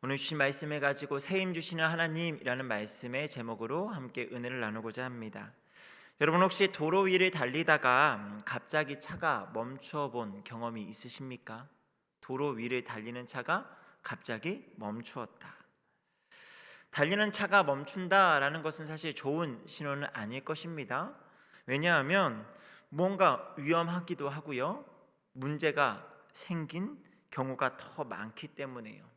오늘 주신 말씀을 가지고 새 힘 주시는 하나님이라는 말씀의 제목으로 함께 은혜를 나누고자 합니다. 여러분 혹시 도로 위를 달리다가 갑자기 차가 멈추어 본 경험이 있으십니까? 도로 위를 달리는 차가 갑자기 멈추었다. 달리는 차가 멈춘다라는 것은 사실 좋은 신호는 아닐 것입니다. 왜냐하면 뭔가 위험하기도 하고요. 문제가 생긴 경우가 더 많기 때문에요.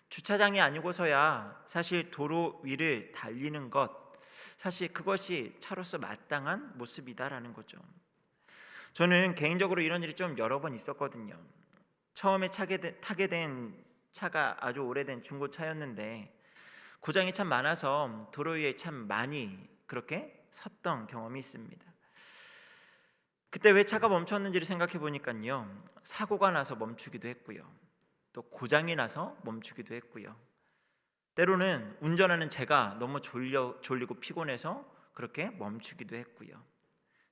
주차장이 아니고서야 사실 도로 위를 달리는 것, 사실 그것이 차로서 마땅한 모습이다라는 거죠. 저는 개인적으로 이런 일이 좀 여러 번 있었거든요. 처음에 타게 된 차가 아주 오래된 중고차였는데 고장이 참 많아서 도로 위에 참 많이 그렇게 섰던 경험이 있습니다. 그때 왜 차가 멈췄는지를 생각해 보니까요, 사고가 나서 멈추기도 했고요, 또 고장이 나서 멈추기도 했고요, 때로는 운전하는 제가 너무 졸리고 피곤해서 그렇게 멈추기도 했고요,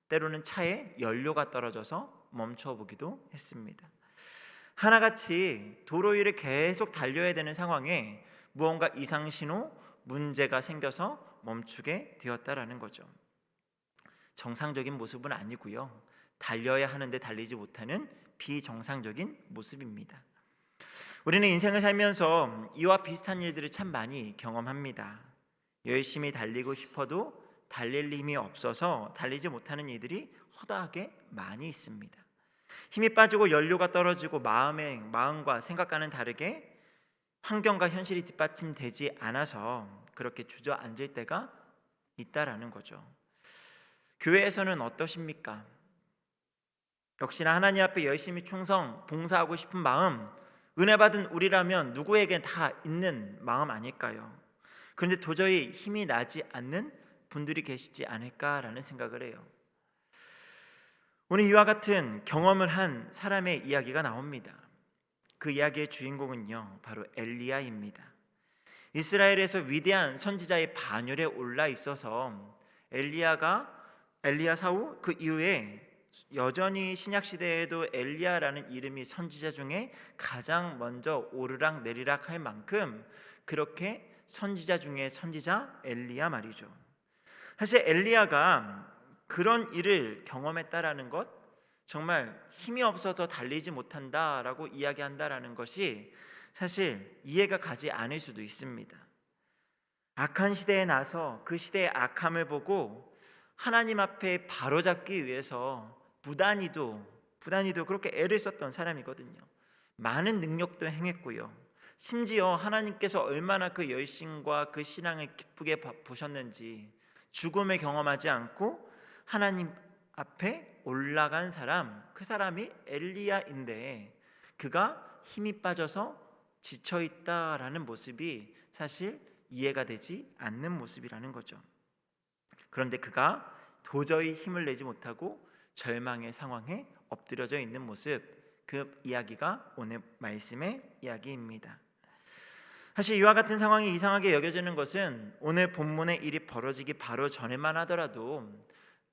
때로는 차에 연료가 떨어져서 멈춰보기도 했습니다. 하나같이 도로 위를 계속 달려야 되는 상황에 무언가 이상 신호, 문제가 생겨서 멈추게 되었다라는 거죠. 정상적인 모습은 아니고요, 달려야 하는데 달리지 못하는 비정상적인 모습입니다. 우리는 인생을 살면서 이와 비슷한 일들을 참 많이 경험합니다. 열심히 달리고 싶어도 달릴 힘이 없어서 달리지 못하는 이들이 허다하게 많이 있습니다. 힘이 빠지고 연료가 떨어지고 마음과 생각과는 다르게 환경과 현실이 뒷받침되지 않아서 그렇게 주저앉을 때가 있다라는 거죠. 교회에서는 어떠십니까? 역시나 하나님 앞에 열심히 충성, 봉사하고 싶은 마음, 은혜 받은 우리라면 누구에겐 다 있는 마음 아닐까요? 그런데 도저히 힘이 나지 않는 분들이 계시지 않을까라는 생각을 해요. 오늘 이와 같은 경험을 한 사람의 이야기가 나옵니다. 그 이야기의 주인공은요, 바로 엘리야입니다. 이스라엘에서 위대한 선지자의 반열에 올라 있어서 엘리야 사후 그 이후에 여전히 신약 시대에도 엘리야라는 이름이 선지자 중에 가장 먼저 오르락 내리락 할 만큼 그렇게 선지자 중에 선지자 엘리야 말이죠. 사실 엘리야가 그런 일을 경험했다라는 것, 정말 힘이 없어서 달리지 못한다라고 이야기한다라는 것이 사실 이해가 가지 않을 수도 있습니다. 악한 시대에 나서 그 시대의 악함을 보고 하나님 앞에 바로잡기 위해서 부단히도 그렇게 애를 썼던 사람이거든요. 많은 능력도 행했고요, 심지어 하나님께서 얼마나 그 열심과 그 신앙을 기쁘게 보셨는지 죽음을 경험하지 않고 하나님 앞에 올라간 사람, 그 사람이 엘리야인데 그가 힘이 빠져서 지쳐있다라는 모습이 사실 이해가 되지 않는 모습이라는 거죠. 그런데 그가 도저히 힘을 내지 못하고 절망의 상황에 엎드려져 있는 모습, 그 이야기가 오늘 말씀의 이야기입니다. 사실 이와 같은 상황이 이상하게 여겨지는 것은 오늘 본문의 일이 벌어지기 바로 전에만 하더라도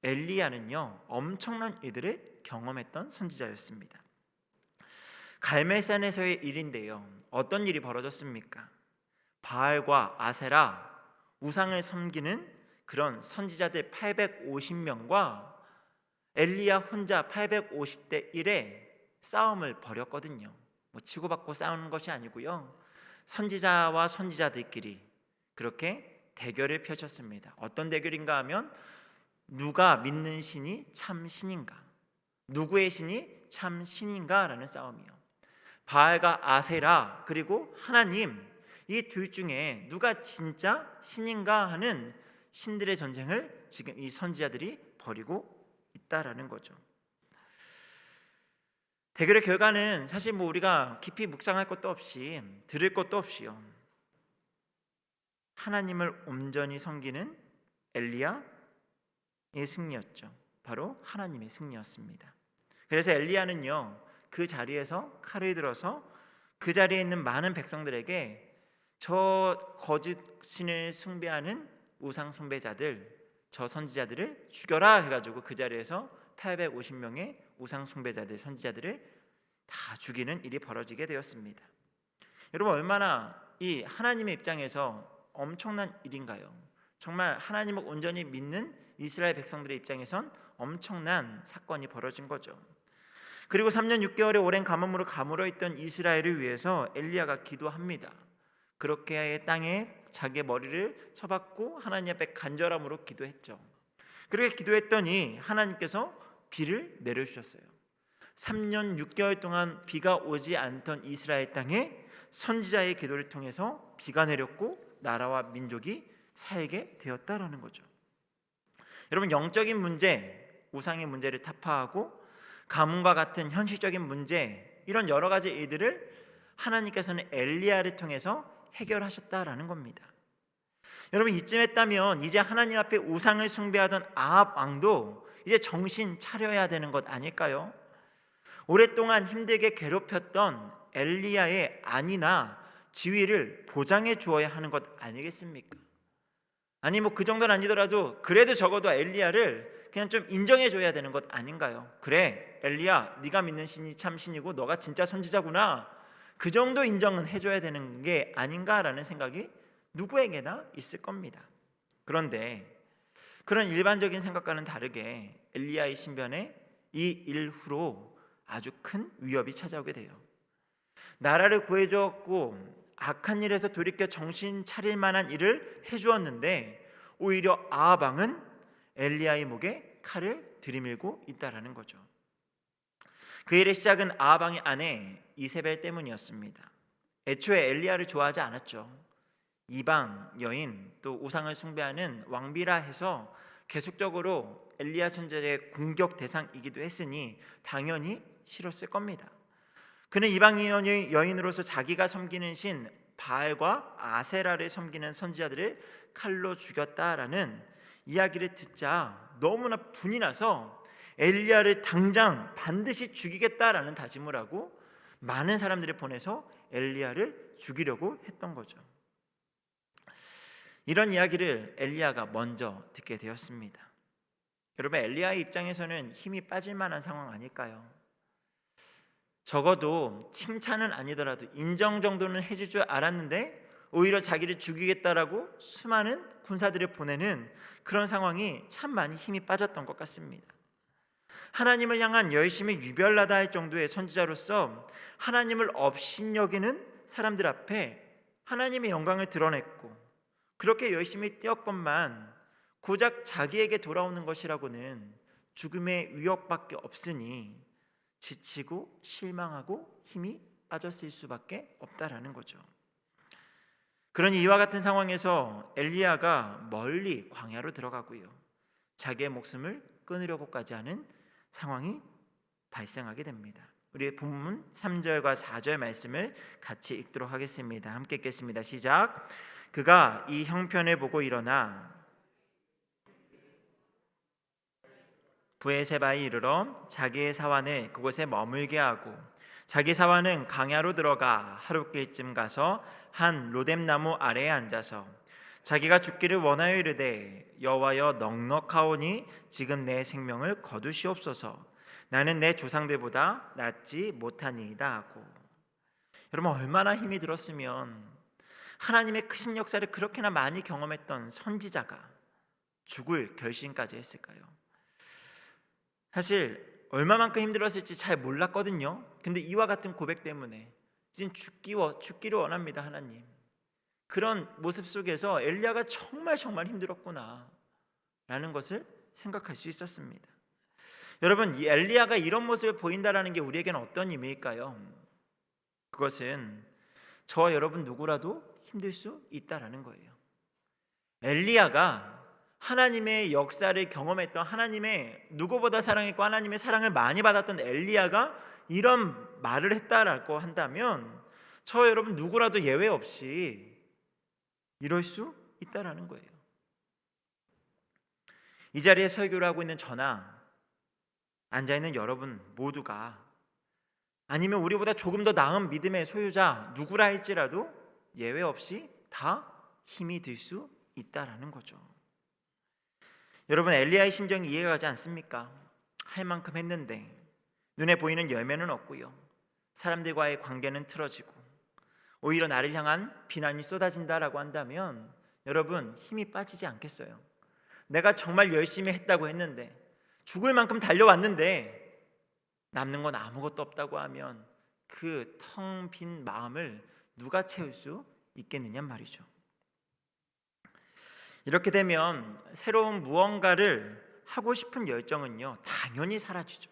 엘리야는요, 엄청난 일들을 경험했던 선지자였습니다. 갈멜산에서의 일인데요, 어떤 일이 벌어졌습니까? 바알과 아세라, 우상을 섬기는 그런 선지자들 850명과 엘리야 혼자 850대 1의 싸움을 벌였거든요. 치고받고 싸우는 것이 아니고요, 선지자와 선지자들끼리 그렇게 대결을 펼쳤습니다. 어떤 대결인가 하면 누가 믿는 신이 참 신인가, 누구의 신이 참 신인가 라는 싸움이요. 바알과 아세라 그리고 하나님, 이 둘 중에 누가 진짜 신인가 하는 신들의 전쟁을 지금 이 선지자들이 벌이고 있다라는 거죠. 대결의 결과는 사실 우리가 깊이 묵상할 것도 없이 들을 것도 없이요, 하나님을 온전히 섬기는 엘리야의 승리였죠. 바로 하나님의 승리였습니다. 그래서 엘리야는요, 그 자리에서 칼을 들어서 그 자리에 있는 많은 백성들에게 저 거짓 신을 숭배하는 우상 숭배자들, 저 선지자들을 죽여라 해가지고 그 자리에서 850명의 우상 숭배자들, 선지자들을 다 죽이는 일이 벌어지게 되었습니다. 여러분, 얼마나 이 하나님의 입장에서 엄청난 일인가요? 정말 하나님을 온전히 믿는 이스라엘 백성들의 입장에선 엄청난 사건이 벌어진 거죠. 그리고 3년 6개월의 오랜 가뭄으로 가물어 있던 이스라엘을 위해서 엘리야가 기도합니다. 그렇게 땅에 자기의 머리를 쳐박고 하나님 앞에 간절함으로 기도했죠. 그렇게 기도했더니 하나님께서 비를 내려주셨어요. 3년 6개월 동안 비가 오지 않던 이스라엘 땅에 선지자의 기도를 통해서 비가 내렸고 나라와 민족이 살게 되었다라는 거죠. 여러분, 영적인 문제, 우상의 문제를 타파하고 가뭄과 같은 현실적인 문제, 이런 여러 가지 일들을 하나님께서는 엘리야를 통해서 해결하셨다라는 겁니다. 여러분, 이쯤 했다면 이제 하나님 앞에 우상을 숭배하던 아합 왕도 이제 정신 차려야 되는 것 아닐까요? 오랫동안 힘들게 괴롭혔던 엘리야의 안위나 지위를 보장해 주어야 하는 것 아니겠습니까? 아니 그 정도는 아니더라도 그래도 적어도 엘리야를 그냥 좀 인정해 줘야 되는 것 아닌가요? 그래, 엘리야, 네가 믿는 신이 참 신이고 너가 진짜 선지자구나, 그 정도 인정은 해줘야 되는 게 아닌가라는 생각이 누구에게나 있을 겁니다. 그런데 그런 일반적인 생각과는 다르게 엘리야의 신변에 이 일 후로 아주 큰 위협이 찾아오게 돼요. 나라를 구해주었고 악한 일에서 돌이켜 정신 차릴 만한 일을 해주었는데 오히려 아합 왕은 엘리야의 목에 칼을 들이밀고 있다라는 거죠. 그 일의 시작은 아합 왕의 아내 이세벨 때문이었습니다. 애초에 엘리야를 좋아하지 않았죠. 이방 여인, 또 우상을 숭배하는 왕비라 해서 계속적으로 엘리야 선지자의 공격 대상이기도 했으니 당연히 싫었을 겁니다. 그는 이방 여인으로서 자기가 섬기는 신 바알과 아세라를 섬기는 선지자들을 칼로 죽였다라는 이야기를 듣자 너무나 분이 나서 엘리야를 당장 반드시 죽이겠다라는 다짐을 하고 많은 사람들을 보내서 엘리야를 죽이려고 했던 거죠. 이런 이야기를 엘리야가 먼저 듣게 되었습니다. 여러분, 엘리야의 입장에서는 힘이 빠질 만한 상황 아닐까요? 적어도 칭찬은 아니더라도 인정 정도는 해줄 줄 알았는데 오히려 자기를 죽이겠다라고 수많은 군사들을 보내는 그런 상황이 참 많이 힘이 빠졌던 것 같습니다. 하나님을 향한 열심히 유별나다 할 정도의 선지자로서 하나님을 업신여기는 사람들 앞에 하나님의 영광을 드러냈고 그렇게 열심히 뛰었건만 고작 자기에게 돌아오는 것이라고는 죽음의 위협밖에 없으니 지치고 실망하고 힘이 빠졌을 수밖에 없다라는 거죠. 그러니 이와 같은 상황에서 엘리야가 멀리 광야로 들어가고요, 자기의 목숨을 끊으려고까지 하는 상황이 발생하게 됩니다. 우리의 본문 3절과 4절 말씀을 같이 읽도록 하겠습니다. 함께 읽겠습니다. 시작. 그가 이 형편을 보고 일어나 브에세바에 이르러 자기의 사환을 그곳에 머물게 하고 자기 사환은 강야로 들어가 하룻길쯤 가서 한 로뎀나무 아래에 앉아서 자기가 죽기를 원하여 이르되 여호와여 넉넉하오니 지금 내 생명을 거두시옵소서. 나는 내 조상들보다 낫지 못하니이다 하고. 여러분, 얼마나 힘이 들었으면 하나님의 크신 역사를 그렇게나 많이 경험했던 선지자가 죽을 결심까지 했을까요? 사실 얼마만큼 힘들었을지 잘 몰랐거든요. 근데 이와 같은 고백 때문에 이젠 죽기를 원합니다. 하나님, 그런 모습 속에서 엘리야가 정말 힘들었구나 라는 것을 생각할 수 있었습니다. 여러분, 이 엘리야가 이런 모습을 보인다라는 게 우리에게는 어떤 의미일까요? 그것은 저와 여러분 누구라도 힘들 수 있다라는 거예요. 엘리야가 하나님의 역사를 경험했던, 하나님의 누구보다 사랑했고 하나님의 사랑을 많이 받았던 엘리야가 이런 말을 했다라고 한다면 저 여러분 누구라도 예외 없이 이럴 수 있다라는 거예요. 이 자리에 설교를 하고 있는 저나 앉아있는 여러분 모두가, 아니면 우리보다 조금 더 나은 믿음의 소유자 누구라 할지라도 예외 없이 다 힘이 들 수 있다라는 거죠. 여러분, 엘리야의 심정이 이해가 가지 않습니까? 할 만큼 했는데 눈에 보이는 열매는 없고요, 사람들과의 관계는 틀어지고 오히려 나를 향한 비난이 쏟아진다라고 한다면 여러분 힘이 빠지지 않겠어요? 내가 정말 열심히 했다고 했는데, 죽을 만큼 달려왔는데 남는 건 아무것도 없다고 하면 그 텅 빈 마음을 누가 채울 수 있겠느냐 말이죠. 이렇게 되면 새로운 무언가를 하고 싶은 열정은요 당연히 사라지죠.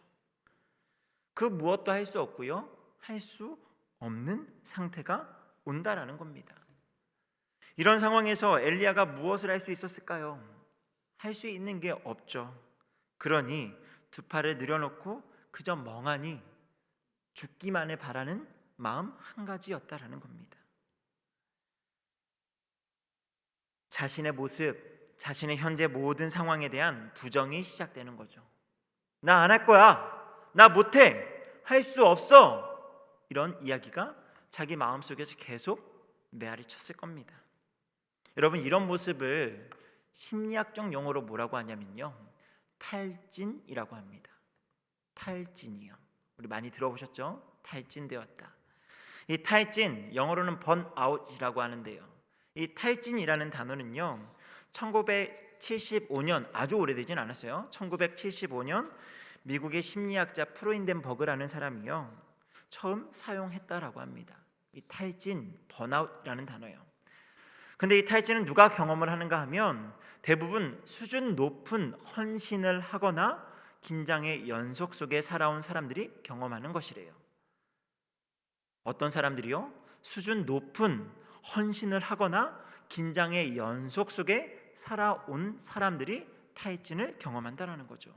그 무엇도 할 수 없고요, 할 수 없는 상태가 온다라는 겁니다. 이런 상황에서 엘리야가 무엇을 할 수 있었을까요? 할 수 있는 게 없죠. 그러니 두 팔을 늘여놓고 그저 멍하니 죽기만을 바라는 마음 한 가지였다라는 겁니다. 자신의 모습, 자신의 현재 모든 상황에 대한 부정이 시작되는 거죠. 나 안 할 거야, 나 못해, 할 수 없어, 이런 이야기가 자기 마음속에서 계속 메아리 쳤을 겁니다. 여러분, 이런 모습을 심리학적 용어로 뭐라고 하냐면요 탈진이라고 합니다. 탈진이요. 우리 많이 들어보셨죠? 탈진되었다. 이 탈진, 영어로는 번아웃이라고 하는데요, 이 탈진이라는 단어는요 1975년, 아주 오래되진 않았어요. 1975년 미국의 심리학자 프로인덴버그라는 사람이요 처음 사용했다라고 합니다. 이 탈진, 번아웃이라는 단어예요. 근데 이 탈진은 누가 경험을 하는가 하면 대부분 수준 높은 헌신을 하거나 긴장의 연속 속에 살아온 사람들이 경험하는 것이래요. 어떤 사람들이요? 수준 높은 헌신을 하거나 긴장의 연속 속에 살아온 사람들이 탈진을 경험한다는 거죠.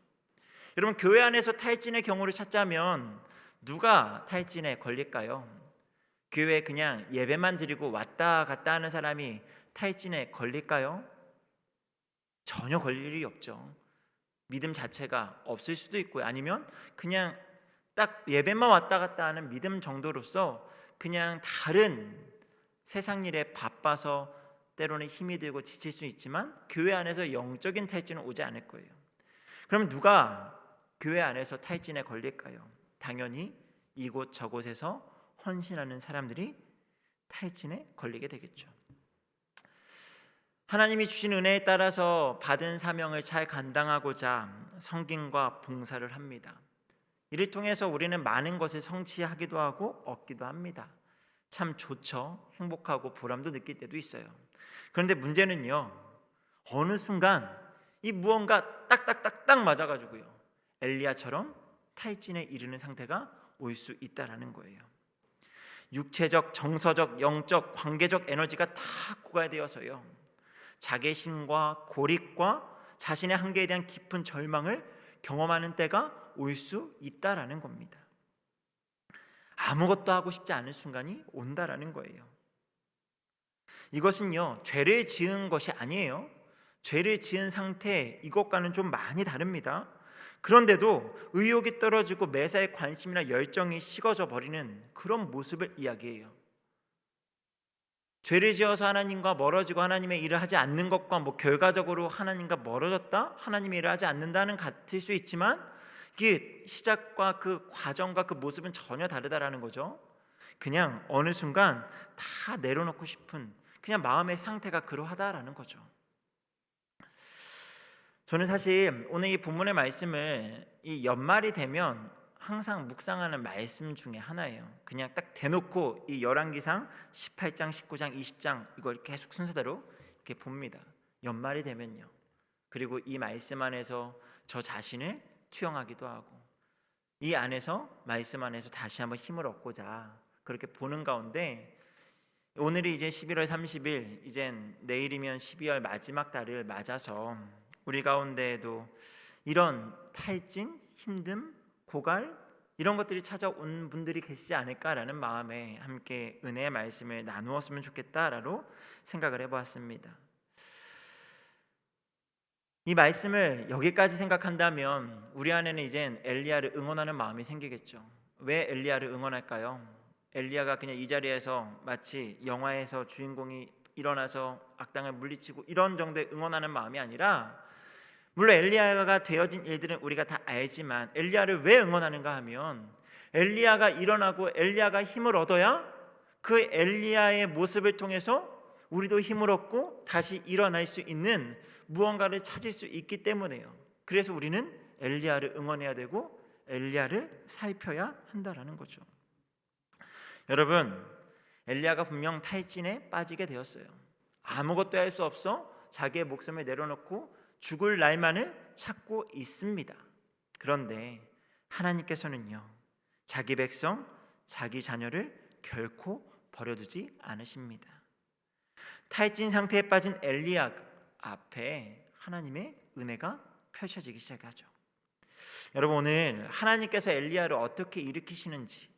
여러분, 교회 안에서 탈진의 경우를 찾자면 누가 탈진에 걸릴까요? 교회에 그냥 예배만 드리고 왔다 갔다 하는 사람이 탈진에 걸릴까요? 전혀 걸릴 일이 없죠. 믿음 자체가 없을 수도 있고요, 아니면 그냥 딱 예배만 왔다 갔다 하는 믿음 정도로서 그냥 다른 세상 일에 바빠서 때로는 힘이 들고 지칠 수 있지만 교회 안에서 영적인 탈진은 오지 않을 거예요. 그럼 누가 교회 안에서 탈진에 걸릴까요? 당연히 이곳 저곳에서 헌신하는 사람들이 탈진에 걸리게 되겠죠. 하나님이 주신 은혜에 따라서 받은 사명을 잘 감당하고자 섬김과 봉사를 합니다. 이를 통해서 우리는 많은 것을 성취하기도 하고 얻기도 합니다. 참 좋죠. 행복하고 보람도 느낄 때도 있어요. 그런데 문제는요, 어느 순간 이 무언가 딱딱딱딱 맞아가지고요 엘리야처럼 탈진에 이르는 상태가 올 수 있다라는 거예요. 육체적, 정서적, 영적, 관계적 에너지가 다 고갈되어서요 자괴심과 고립과 자신의 한계에 대한 깊은 절망을 경험하는 때가 올 수 있다라는 겁니다. 아무것도 하고 싶지 않은 순간이 온다라는 거예요. 이것은요 죄를 지은 것이 아니에요. 죄를 지은 상태, 이것과는 좀 많이 다릅니다. 그런데도 의욕이 떨어지고 매사에 관심이나 열정이 식어져 버리는 그런 모습을 이야기해요. 죄를 지어서 하나님과 멀어지고 하나님의 일을 하지 않는 것과 결과적으로 하나님과 멀어졌다, 하나님의 일을 하지 않는다는 같을 수 있지만 이게 시작과 그 과정과 그 모습은 전혀 다르다라는 거죠. 그냥 어느 순간 다 내려놓고 싶은 그냥 마음의 상태가 그러하다라는 거죠. 저는 사실 오늘 이 본문의 말씀을 이 연말이 되면 항상 묵상하는 말씀 중에 하나예요. 그냥 딱 대놓고 이 열왕기상 18장, 19장, 20장 이걸 계속 순서대로 이렇게 봅니다. 연말이 되면요. 그리고 이 말씀 안에서 저 자신을 투영하기도 하고 이 안에서 말씀 안에서 다시 한번 힘을 얻고자 그렇게 보는 가운데 오늘이 이제 11월 30일, 이젠 내일이면 12월 마지막 달을 맞아서 우리 가운데에도 이런 탈진, 힘듦, 고갈 이런 것들이 찾아온 분들이 계시지 않을까라는 마음에 함께 은혜의 말씀을 나누었으면 좋겠다라고 생각을 해보았습니다. 이 말씀을 여기까지 생각한다면 우리 안에는 이젠 엘리야를 응원하는 마음이 생기겠죠. 왜 엘리야를 응원할까요? 엘리야가 그냥 이 자리에서 마치 영화에서 주인공이 일어나서 악당을 물리치고 이런 정도의 응원하는 마음이 아니라, 물론 엘리야가 되어진 일들은 우리가 다 알지만 엘리야를 왜 응원하는가 하면 엘리야가 일어나고 엘리야가 힘을 얻어야 그 엘리야의 모습을 통해서 우리도 힘을 얻고 다시 일어날 수 있는 무언가를 찾을 수 있기 때문에요. 그래서 우리는 엘리야를 응원해야 되고 엘리야를 살펴야 한다라는 거죠. 여러분, 엘리야가 분명 탈진에 빠지게 되었어요. 아무것도 할 수 없어 자기의 목숨을 내려놓고 죽을 날만을 찾고 있습니다. 그런데 하나님께서는요, 자기 백성, 자기 자녀를 결코 버려두지 않으십니다. 탈진 상태에 빠진 엘리야 앞에 하나님의 은혜가 펼쳐지기 시작하죠. 여러분, 오늘 하나님께서 엘리야를 어떻게 일으키시는지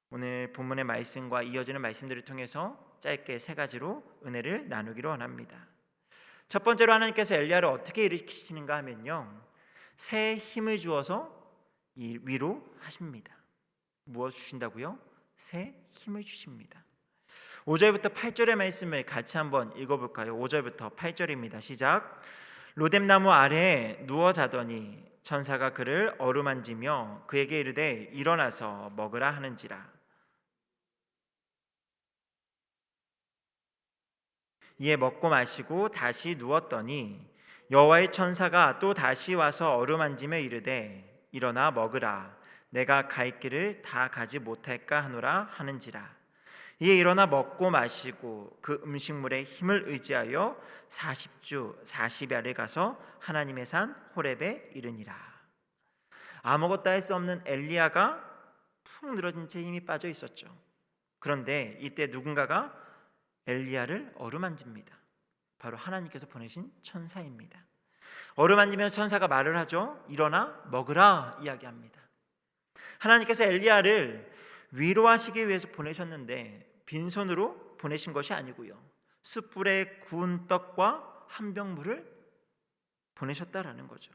오늘 본문의 말씀과 이어지는 말씀들을 통해서 짧게 세 가지로 은혜를 나누기로 원합니다. 첫 번째로 하나님께서 엘리야를 어떻게 일으키시는가 하면요, 새 힘을 주어서 위로하십니다. 무엇 주신다고요? 새 힘을 주십니다. 5절부터 8절의 말씀을 같이 한번 읽어볼까요? 5절부터 8절입니다. 시작. 로뎀나무 아래에 누워 자더니 천사가 그를 어루만지며 그에게 이르되 일어나서 먹으라 하는지라. 이에 먹고 마시고 다시 누웠더니 여호와의 천사가 또 다시 와서 어루만지며 이르되 일어나 먹으라. 내가 갈 길을 다 가지 못할까 하노라 하는지라. 이에 일어나 먹고 마시고 그 음식물의 힘을 의지하여 40주 40야를 가서 하나님의 산 호렙에 이르니라. 아무것도 할 수 없는 엘리야가 푹 늘어진 채 힘이 빠져 있었죠. 그런데 이때 누군가가 엘리야를 어루만집니다. 바로 하나님께서 보내신 천사입니다. 어루만지면 천사가 말을 하죠. 일어나 먹으라 이야기합니다. 하나님께서 엘리야를 위로하시기 위해서 보내셨는데 빈손으로 보내신 것이 아니고요, 숯불에 구운 떡과 한 병 물을 보내셨다라는 거죠.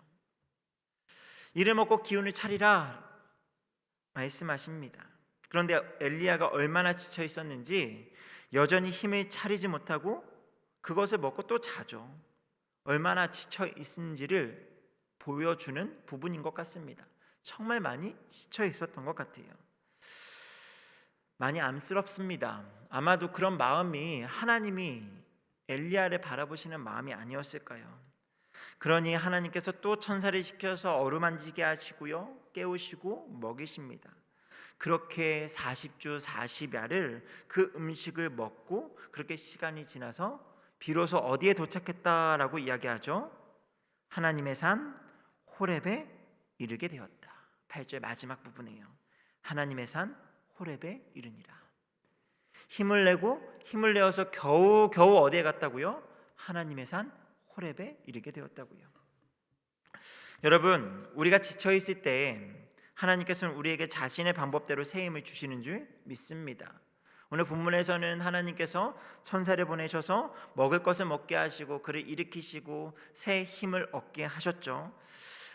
이를 먹고 기운을 차리라 말씀하십니다. 그런데 엘리야가 얼마나 지쳐 있었는지 여전히 힘을 차리지 못하고 그것을 먹고 또 자죠. 얼마나 지쳐 있는지를 보여주는 부분인 것 같습니다. 정말 많이 지쳐 있었던 것 같아요. 많이 안쓰럽습니다. 아마도 그런 마음이 하나님이 엘리야를 바라보시는 마음이 아니었을까요? 그러니 하나님께서 또 천사를 시켜서 어루만지게 하시고요, 깨우시고 먹이십니다. 그렇게 40주 40야를 그 음식을 먹고 그렇게 시간이 지나서 비로소 어디에 도착했다라고 이야기하죠? 하나님의 산 호렙에 이르게 되었다. 8절 마지막 부분이에요. 하나님의 산 호렙에 이르니라. 힘을 내어서 겨우 어디에 갔다고요? 하나님의 산 호렙에 이르게 되었다고요. 여러분, 우리가 지쳐 있을 때 하나님께서는 우리에게 자신의 방법대로 새 힘을 주시는 줄 믿습니다. 오늘 본문에서는 하나님께서 천사를 보내셔서 먹을 것을 먹게 하시고 그를 일으키시고 새 힘을 얻게 하셨죠.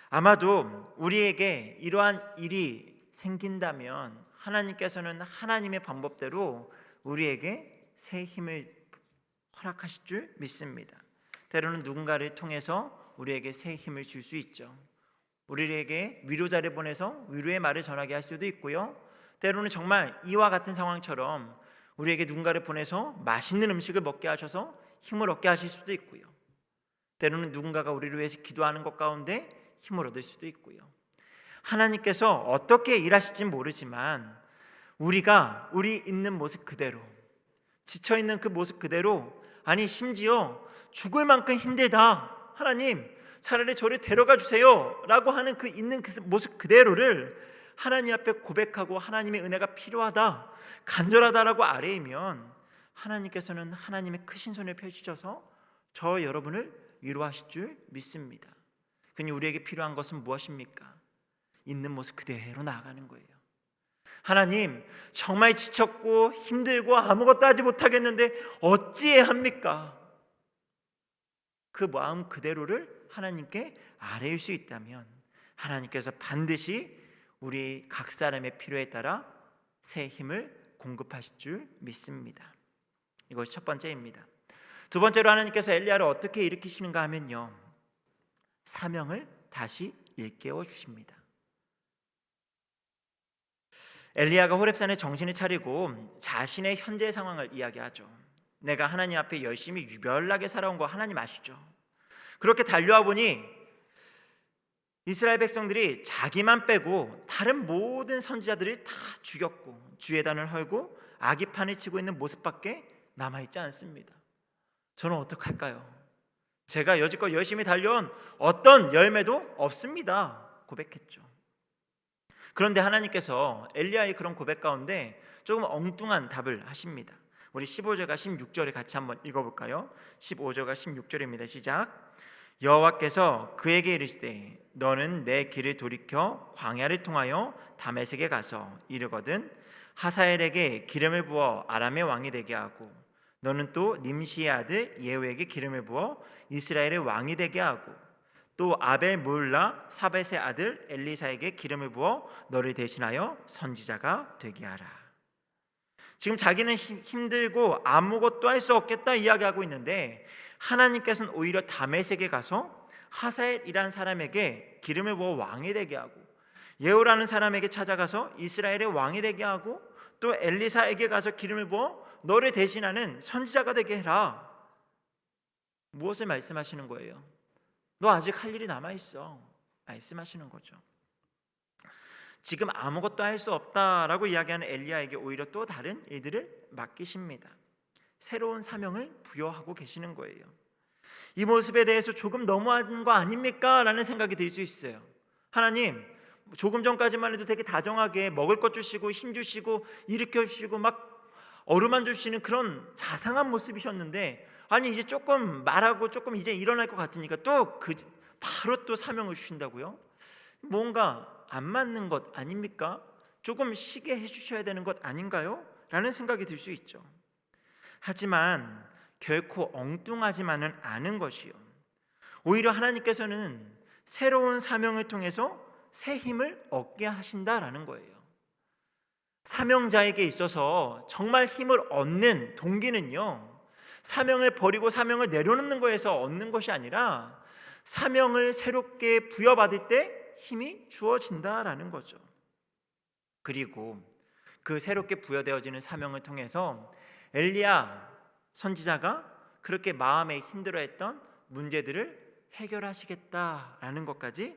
아마도 우리에게 이러한 일이 생긴다면 하나님께서는 하나님의 방법대로 우리에게 새 힘을 허락하실 줄 믿습니다. 때로는 누군가를 통해서 우리에게 새 힘을 줄 수 있죠. 우리에게 위로자를 보내서 위로의 말을 전하게 할 수도 있고요, 때로는 정말 이와 같은 상황처럼 우리에게 누군가를 보내서 맛있는 음식을 먹게 하셔서 힘을 얻게 하실 수도 있고요, 때로는 누군가가 우리를 위해서 기도하는 것 가운데 힘을 얻을 수도 있고요. 하나님께서 어떻게 일하실지는 모르지만 우리가 우리 있는 모습 그대로, 지쳐있는 그 모습 그대로, 아니 심지어 죽을 만큼 힘들다, 하나님 차라리 저를 데려가 주세요 라고 하는 그 있는 그 모습 그대로를 하나님 앞에 고백하고 하나님의 은혜가 필요하다, 간절하다라고 아뢰이면 하나님께서는 하나님의 크신 손을 펼치셔서 저 여러분을 위로하실 줄 믿습니다. 그니 우리에게 필요한 것은 무엇입니까? 있는 모습 그대로 나아가는 거예요. 하나님, 정말 지쳤고 힘들고 아무것도 하지 못하겠는데 어찌해야 합니까? 그 마음 그대로를 하나님께 아뢰일 수 있다면 하나님께서 반드시 우리 각 사람의 필요에 따라 새 힘을 공급하실 줄 믿습니다. 이것이 첫 번째입니다. 두 번째로 하나님께서 엘리야를 어떻게 일으키시는가 하면요, 사명을 다시 일깨워 주십니다. 엘리야가 호렙산에 정신을 차리고 자신의 현재 상황을 이야기하죠. 내가 하나님 앞에 열심히 유별나게 살아온 거 하나님 아시죠? 그렇게 달려와 보니 이스라엘 백성들이 자기만 빼고 다른 모든 선지자들이 다 죽였고 주예단을 헐고 아기판을 치고 있는 모습밖에 남아있지 않습니다. 저는 어떡할까요? 제가 여지껏 열심히 달려온 어떤 열매도 없습니다 고백했죠. 그런데 하나님께서 엘리야의 그런 고백 가운데 조금 엉뚱한 답을 하십니다. 우리 15절과 16절에 같이 한번 읽어볼까요? 15절과 16절입니다. 시작. 여호와께서 그에게 이르시되 너는 내 길을 돌이켜 광야를 통하여 다메섹에 가서 이르거든 하사엘에게 기름을 부어 아람의 왕이 되게 하고 너는 또 님시의 아들 예후에게 기름을 부어 이스라엘의 왕이 되게 하고 또 아벨 몰라 사벳의 아들 엘리사에게 기름을 부어 너를 대신하여 선지자가 되게 하라. 지금 자기는 힘들고 아무것도 할 수 없겠다 이야기하고 있는데 하나님께서는 오히려 다메섹에 가서 하사엘이라는 사람에게 기름을 부어 왕이 되게 하고 예후라는 사람에게 찾아가서 이스라엘의 왕이 되게 하고 또 엘리사에게 가서 기름을 부어 너를 대신하는 선지자가 되게 해라. 무엇을 말씀하시는 거예요? 너 아직 할 일이 남아있어 말씀하시는 거죠. 지금 아무것도 할 수 없다라고 이야기하는 엘리야에게 오히려 또 다른 일들을 맡기십니다. 새로운 사명을 부여하고 계시는 거예요. 이 모습에 대해서 조금 너무한 거 아닙니까? 라는 생각이 들 수 있어요. 하나님, 조금 전까지만 해도 되게 다정하게 먹을 것 주시고 힘 주시고 일으켜 주시고 막 어루만 주시는 그런 자상한 모습이셨는데 아니 이제 조금 말하고 조금 이제 일어날 것 같으니까 또 바로 또 사명을 주신다고요? 뭔가 안 맞는 것 아닙니까? 조금 쉬게 해주셔야 되는 것 아닌가요? 라는 생각이 들 수 있죠. 하지만 결코 엉뚱하지만은 않은 것이요. 오히려 하나님께서는 새로운 사명을 통해서 새 힘을 얻게 하신다라는 거예요. 사명자에게 있어서 정말 힘을 얻는 동기는요, 사명을 버리고 사명을 내려놓는 거에서 얻는 것이 아니라 사명을 새롭게 부여받을 때 힘이 주어진다라는 거죠. 그리고 그 새롭게 부여되어지는 사명을 통해서 엘리야 선지자가 그렇게 마음에 힘들어했던 문제들을 해결하시겠다라는 것까지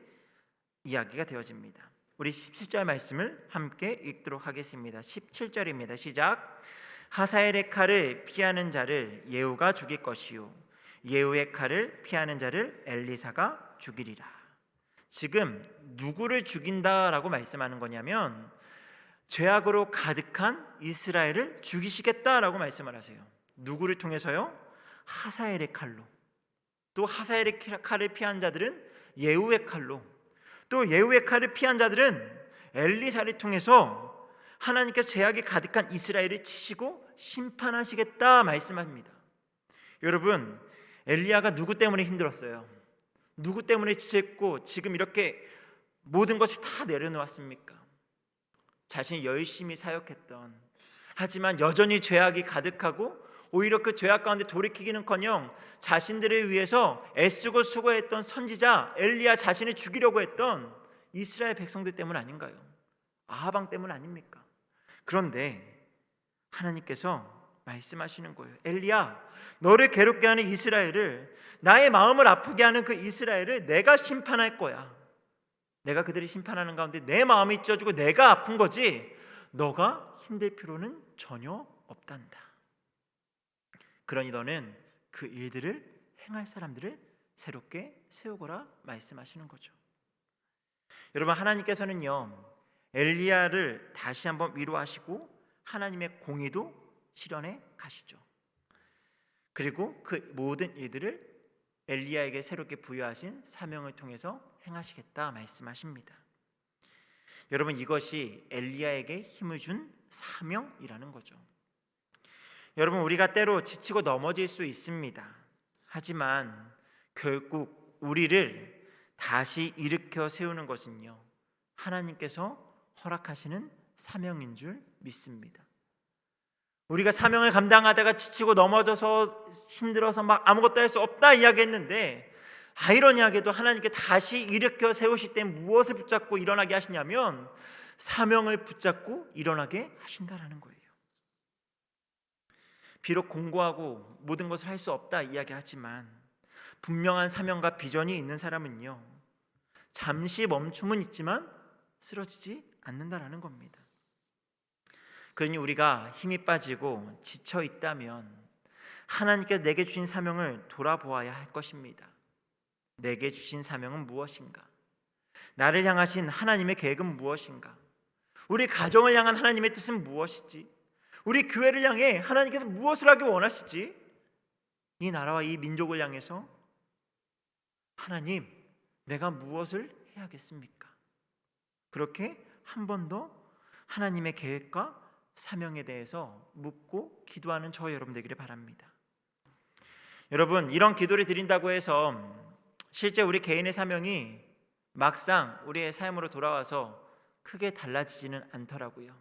이야기가 되어집니다. 우리 17절 말씀을 함께 읽도록 하겠습니다. 17절입니다. 시작. 하사엘의 칼을 피하는 자를 예후가 죽일 것이요 예후의 칼을 피하는 자를 엘리사가 죽이리라. 지금 누구를 죽인다라고 말씀하는 거냐면 죄악으로 가득한 이스라엘을 죽이시겠다라고 말씀을 하세요. 누구를 통해서요? 하사엘의 칼로. 또 하사엘의 칼을 피한 자들은 예후의 칼로, 또 예후의 칼을 피한 자들은 엘리사를 통해서 하나님께서 죄악이 가득한 이스라엘을 치시고 심판하시겠다 말씀합니다. 여러분, 엘리야가 누구 때문에 힘들었어요? 누구 때문에 지쳤고 지금 이렇게 모든 것이 다 내려놓았습니까? 자신이 열심히 사역했던, 하지만 여전히 죄악이 가득하고 오히려 그 죄악 가운데 돌이키기는커녕 자신들을 위해서 애쓰고 수고했던 선지자 엘리야 자신을 죽이려고 했던 이스라엘 백성들 때문 아닌가요? 아하방 때문 아닙니까? 그런데 하나님께서 말씀하시는 거예요. 엘리야, 너를 괴롭게 하는 이스라엘을, 나의 마음을 아프게 하는 그 이스라엘을 내가 심판할 거야. 내가 그들이 심판하는 가운데 내 마음이 찢어지고 내가 아픈 거지 너가 힘들 필요는 전혀 없단다. 그러니 너는 그 일들을 행할 사람들을 새롭게 세우거라 말씀하시는 거죠. 여러분, 하나님께서는요 엘리야를 다시 한번 위로하시고 하나님의 공의도 실현해 가시죠. 그리고 그 모든 일들을 엘리야에게 새롭게 부여하신 사명을 통해서 행하시겠다 말씀하십니다. 여러분, 이것이 엘리야에게 힘을 준 사명이라는 거죠. 여러분, 우리가 때로 지치고 넘어질 수 있습니다. 하지만 결국 우리를 다시 일으켜 세우는 것은요 하나님께서 허락하시는 사명인 줄 믿습니다. 우리가 사명을 감당하다가 지치고 넘어져서 힘들어서 막 아무것도 할 수 없다 이야기했는데, 아이러니하게도 하나님께 다시 일으켜 세우실 때 무엇을 붙잡고 일어나게 하시냐면 사명을 붙잡고 일어나게 하신다라는 거예요. 비록 공고하고 모든 것을 할 수 없다 이야기하지만 분명한 사명과 비전이 있는 사람은요, 잠시 멈춤은 있지만 쓰러지지 않는다라는 겁니다. 그러니 우리가 힘이 빠지고 지쳐 있다면 하나님께서 내게 주신 사명을 돌아보아야 할 것입니다. 내게 주신 사명은 무엇인가? 나를 향하신 하나님의 계획은 무엇인가? 우리 가정을 향한 하나님의 뜻은 무엇이지? 우리 교회를 향해 하나님께서 무엇을 하기 원하시지? 이 나라와 이 민족을 향해서 하나님, 내가 무엇을 해야겠습니까? 그렇게 한 번 더 하나님의 계획과 사명에 대해서 묻고 기도하는 저와 여러분 되기를 바랍니다. 여러분, 이런 기도를 드린다고 해서 실제 우리 개인의 사명이 막상 우리의 삶으로 돌아와서 크게 달라지지는 않더라고요.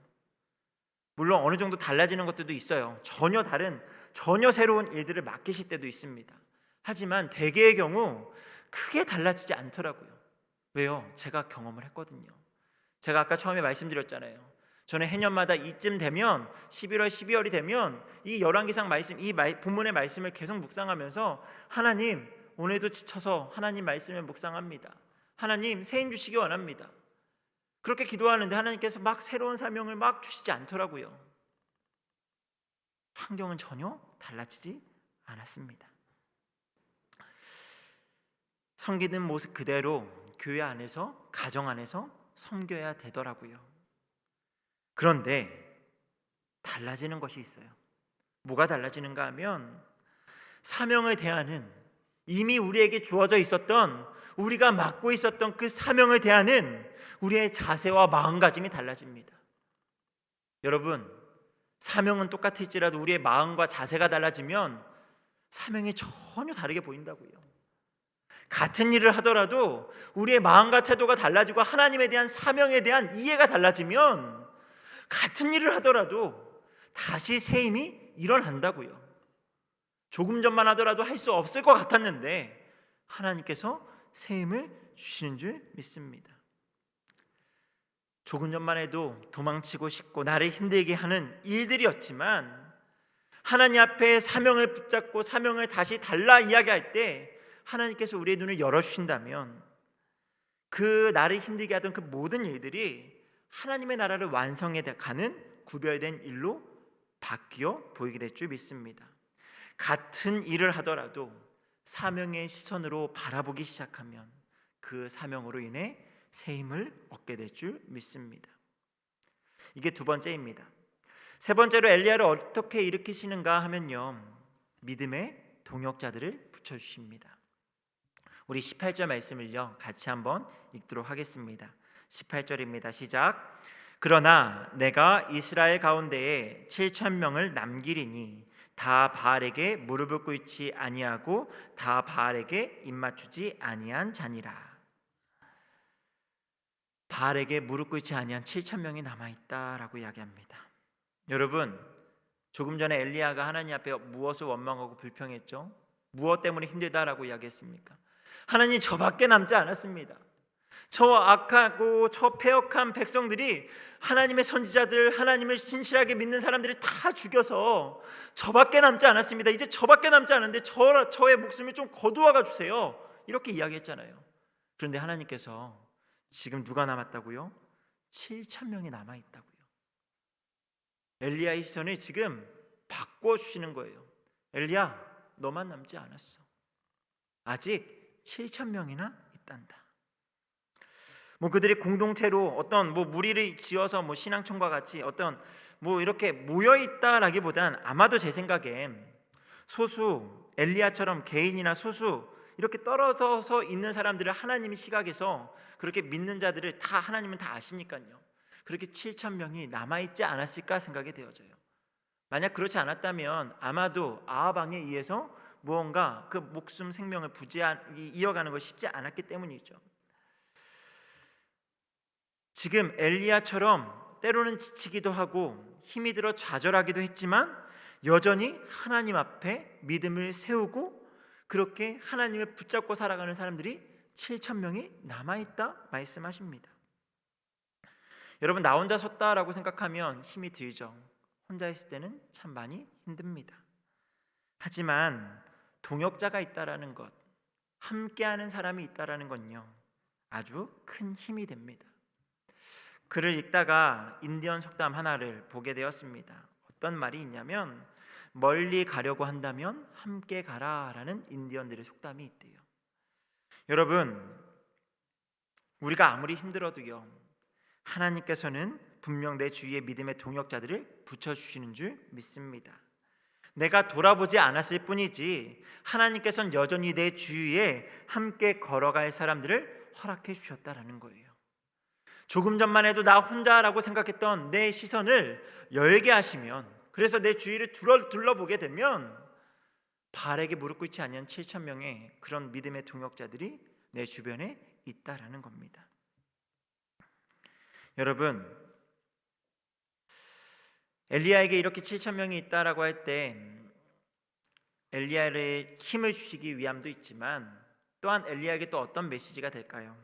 물론 어느 정도 달라지는 것들도 있어요. 전혀 다른, 전혀 새로운 일들을 맡기실 때도 있습니다. 하지만 대개의 경우 크게 달라지지 않더라고요. 왜요? 제가 경험을 했거든요. 제가 아까 처음에 말씀드렸잖아요. 저는 해년마다 이쯤 되면 11월, 12월이 되면 이 열왕기상 말씀, 이 본문의 말씀을 계속 묵상하면서 하나님, 오늘도 지쳐서 하나님 말씀을 묵상합니다. 하나님, 새 힘 주시기 원합니다. 그렇게 기도하는데 하나님께서 막 새로운 사명을 막 주시지 않더라고요. 환경은 전혀 달라지지 않았습니다. 섬기는 모습 그대로 교회 안에서, 가정 안에서 섬겨야 되더라고요. 그런데 달라지는 것이 있어요. 뭐가 달라지는가 하면 사명을 대하는, 이미 우리에게 주어져 있었던, 우리가 맡고 있었던 그 사명을 대하는 우리의 자세와 마음가짐이 달라집니다. 여러분, 사명은 똑같을지라도 우리의 마음과 자세가 달라지면 사명이 전혀 다르게 보인다고요. 같은 일을 하더라도 우리의 마음과 태도가 달라지고 하나님에 대한 사명에 대한 이해가 달라지면 같은 일을 하더라도 다시 새 힘이 일어난다고요. 조금 전만 하더라도 할 수 없을 것 같았는데 하나님께서 새 힘을 주시는 줄 믿습니다. 조금 전만 해도 도망치고 싶고 나를 힘들게 하는 일들이었지만 하나님 앞에 사명을 붙잡고 사명을 다시 달라 이야기할 때 하나님께서 우리의 눈을 열어주신다면 그 나를 힘들게 하던 그 모든 일들이 하나님의 나라를 완성해 가는 구별된 일로 바뀌어 보이게 될 줄 믿습니다. 같은 일을 하더라도 사명의 시선으로 바라보기 시작하면 그 사명으로 인해 새 힘을 얻게 될 줄 믿습니다. 이게 두 번째입니다. 세 번째로 엘리야를 어떻게 일으키시는가 하면요, 믿음의 동역자들을 붙여주십니다. 우리 18절 말씀을요 같이 한번 읽도록 하겠습니다. 18절입니다. 시작. 그러나 내가 이스라엘 가운데에 7,000명을 남기리니 다 바알에게 무릎을 꿇지 아니하고 다 바알에게 입맞추지 아니한 자니라. 바알에게 무릎 꿇지 아니한 7,000명이 남아있다라고 이야기합니다. 여러분, 조금 전에 엘리야가 하나님 앞에 무엇을 원망하고 불평했죠? 무엇 때문에 힘들다라고 이야기했습니까? 하나님, 저밖에 남지 않았습니다. 저 악하고 저 패역한 백성들이 하나님의 선지자들, 하나님을 신실하게 믿는 사람들을 다 죽여서 저밖에 남지 않았습니다. 이제 저밖에 남지 않은데 저의 목숨을 좀 거두어가 주세요. 이렇게 이야기했잖아요. 그런데 하나님께서 지금 누가 남았다고요? 7,000명이 남아있다고요. 엘리야의 시선을 지금 바꿔주시는 거예요. 엘리야, 너만 남지 않았어. 아직 7,000명이나 있단다. 그들이 공동체로 어떤 무리를 지어서 신앙촌과 같이 어떤 이렇게 모여 있다라기보단 아마도 제 생각엔 소수, 엘리야처럼 개인이나 소수 이렇게 떨어져서 있는 사람들을 하나님의 시각에서 그렇게 믿는 자들을 다 하나님은 다 아시니까요. 그렇게 7,000명이 남아있지 않았을까 생각이 되어져요. 만약 그렇지 않았다면 아마도 아합 왕에 의해서 무언가 그 목숨 생명을 이어가는 것이 쉽지 않았기 때문이죠. 지금 엘리야처럼 때로는 지치기도 하고 힘이 들어 좌절하기도 했지만 여전히 하나님 앞에 믿음을 세우고 그렇게 하나님을 붙잡고 살아가는 사람들이 7,000명이 남아있다 말씀하십니다. 여러분, 나 혼자 섰다라고 생각하면 힘이 들죠. 혼자 있을 때는 참 많이 힘듭니다. 하지만 동역자가 있다라는 것, 함께하는 사람이 있다라는 건요, 아주 큰 힘이 됩니다. 글을 읽다가 인디언 속담 하나를 보게 되었습니다. 어떤 말이 있냐면, 멀리 가려고 한다면 함께 가라라는 인디언들의 속담이 있대요. 여러분, 우리가 아무리 힘들어도요, 하나님께서는 분명 내 주위에 믿음의 동역자들을 붙여주시는 줄 믿습니다. 내가 돌아보지 않았을 뿐이지 하나님께서는 여전히 내 주위에 함께 걸어갈 사람들을 허락해 주셨다라는 거예요. 조금 전만 해도 나 혼자라고 생각했던 내 시선을 열게 하시면, 그래서 내 주위를 둘러보게 되면 바알에게 무릎 꿇지 않은 7천 명의 그런 믿음의 동역자들이 내 주변에 있다라는 겁니다. 여러분, 엘리야에게 이렇게 7천 명이 있다라고 할 때 엘리야를 힘을 주시기 위함도 있지만, 또한 엘리야에게 또 어떤 메시지가 될까요?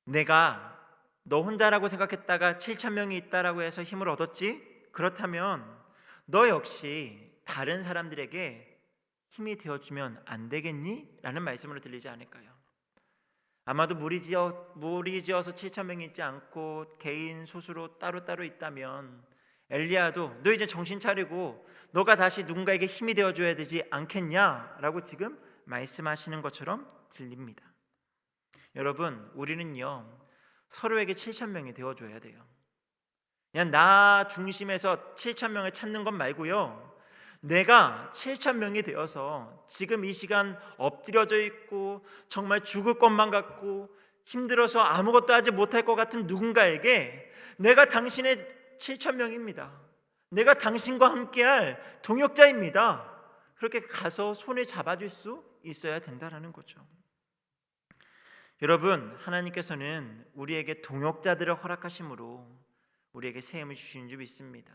내가 너 혼자라고 생각했다가 7천 명이 있다라고 해서 힘을 얻었지? 그렇다면 너 역시 다른 사람들에게 힘이 되어주면 안 되겠니? 라는 말씀으로 들리지 않을까요? 아마도 무리지어서 7천 명이 있지 않고 개인 소수로 따로따로 있다면 엘리야도 너 이제 정신 차리고 너가 다시 누군가에게 힘이 되어줘야 되지 않겠냐라고 지금 말씀하시는 것처럼 들립니다. 여러분, 우리는요, 서로에게 7천 명이 되어줘야 돼요. 그냥 나 중심에서 7천 명을 찾는 것 말고요, 내가 7천 명이 되어서 지금 이 시간 엎드려져 있고 정말 죽을 것만 같고 힘들어서 아무것도 하지 못할 것 같은 누군가에게 내가 당신의 7천 명입니다, 내가 당신과 함께할 동역자입니다, 그렇게 가서 손을 잡아줄 수 있어야 된다라는 거죠. 여러분, 하나님께서는 우리에게 동역자들을 허락하심으로 우리에게 새 힘을 주시는 줄 믿습니다.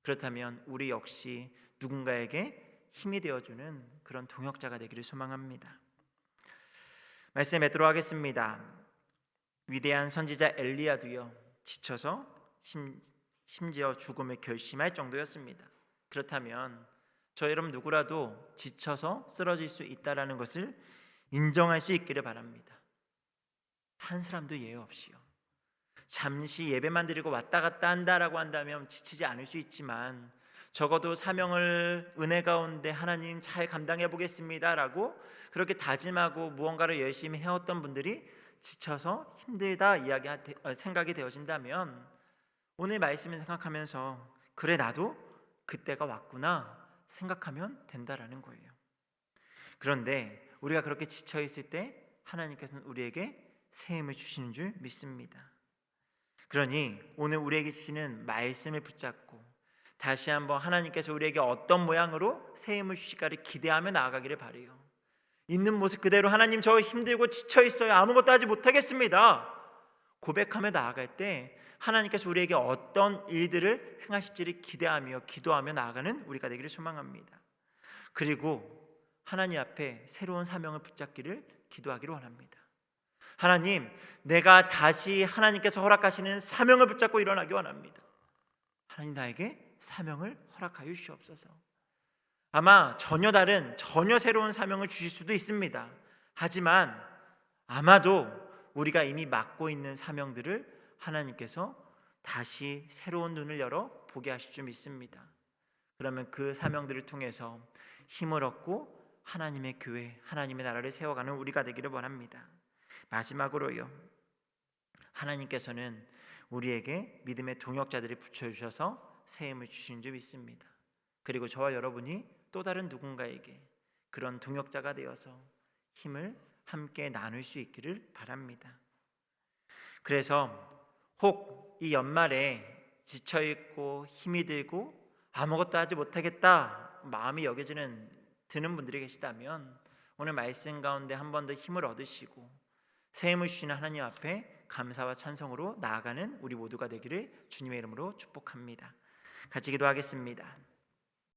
그렇다면 우리 역시 누군가에게 힘이 되어주는 그런 동역자가 되기를 소망합니다. 말씀 맺도록 하겠습니다. 위대한 선지자 엘리야도요, 지쳐서 심지어 죽음을 결심할 정도였습니다. 그렇다면 저 여러분 누구라도 지쳐서 쓰러질 수 있다라는 것을 인정할 수 있기를 바랍니다. 한 사람도 예외 없이요. 잠시 예배만 드리고 왔다 갔다 한다라고 한다면 지치지 않을 수 있지만, 적어도 사명을 은혜 가운데 하나님 잘 감당해 보겠습니다라고 그렇게 다짐하고 무언가를 열심히 해왔던 분들이 지쳐서 힘들다 생각이 되어진다면, 오늘 말씀을 생각하면서 그래, 나도 그때가 왔구나 생각하면 된다라는 거예요. 그런데 우리가 그렇게 지쳐 있을 때 하나님께서는 우리에게 새 힘을 주시는 줄 믿습니다. 그러니 오늘 우리에게 주시는 말씀을 붙잡고 다시 한번 하나님께서 우리에게 어떤 모양으로 새 힘을 주실까를 기대하며 나아가기를 바라요. 있는 모습 그대로 하나님, 저 힘들고 지쳐 있어요, 아무것도 하지 못하겠습니다 고백하며 나아갈 때 하나님께서 우리에게 어떤 일들을 행하실지를 기대하며 기도하며 나아가는 우리가 되기를 소망합니다. 그리고 하나님 앞에 새로운 사명을 붙잡기를 기도하기를 원합니다. 하나님, 내가 다시 하나님께서 허락하시는 사명을 붙잡고 일어나기 원합니다. 하나님, 나에게 사명을 허락하여 주시옵소서. 아마 전혀 다른, 전혀 새로운 사명을 주실 수도 있습니다. 하지만 아마도 우리가 이미 맡고 있는 사명들을 하나님께서 다시 새로운 눈을 열어 보게 하실 줄 믿습니다. 그러면 그 사명들을 통해서 힘을 얻고 하나님의 교회, 하나님의 나라를 세워가는 우리가 되기를 원합니다. 마지막으로요, 하나님께서는 우리에게 믿음의 동역자들을 붙여주셔서 새 힘을 주신 줄 믿습니다. 그리고 저와 여러분이 또 다른 누군가에게 그런 동역자가 되어서 힘을 함께 나눌 수 있기를 바랍니다. 그래서 혹 이 연말에 지쳐있고 힘이 들고 아무것도 하지 못하겠다 마음이 드는 분들이 계시다면, 오늘 말씀 가운데 한 번 더 힘을 얻으시고 새 힘을 주시는 하나님 앞에 감사와 찬송으로 나아가는 우리 모두가 되기를 주님의 이름으로 축복합니다. 같이 기도하겠습니다.